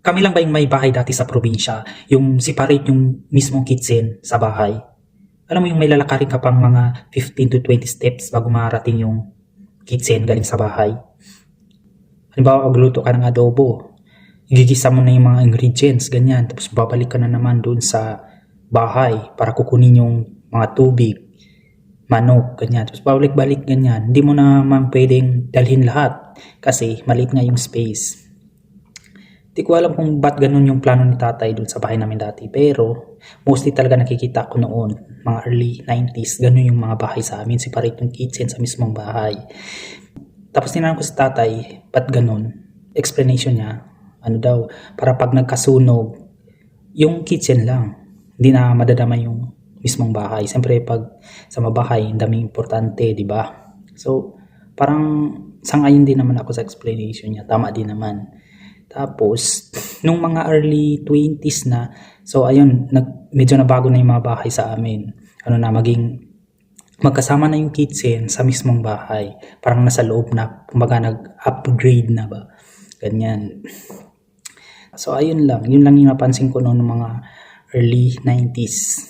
Kami lang ba yung may bahay dati sa probinsya? Yung separate yung mismong kitchen sa bahay? Alam mo yung may lalakarin ka pang mga 15 to 20 steps bago marating yung kitchen galing sa bahay. Halimbawa, magluto ka ng adobo. Igigisa mo na yung mga ingredients, ganyan. Tapos babalik ka na naman doon sa bahay para kukunin yung mga tubig, manok, ganyan. Tapos babalik-balik, ganyan. Hindi mo naman pwedeng dalhin lahat kasi maliit nga yung space. Di ko alam kung ba't ganun yung plano ni tatay dun sa bahay namin dati. Pero, mostly talaga nakikita ko noon, mga early 90s, ganun yung mga bahay sa amin. Separate yung kitchen sa mismong bahay. Tapos tinanong ko si tatay, ba't ganun? Explanation niya, ano daw, para pag nagkasunog, yung kitchen lang. Hindi na madadama yung mismong bahay. Siyempre, pag sa mabahay, ang daming importante, di ba? So, parang sangayon din naman ako sa explanation niya. Tama din naman. Tapos, nung mga early 20s na, so ayun, medyo nabago na yung mga bahay sa amin. Ano na, magkasama na yung kitchen sa mismong bahay. Parang nasa loob na, kumbaga nag-upgrade na ba. Ganyan. So ayun lang, yun lang yung napansin ko noong mga early 90s.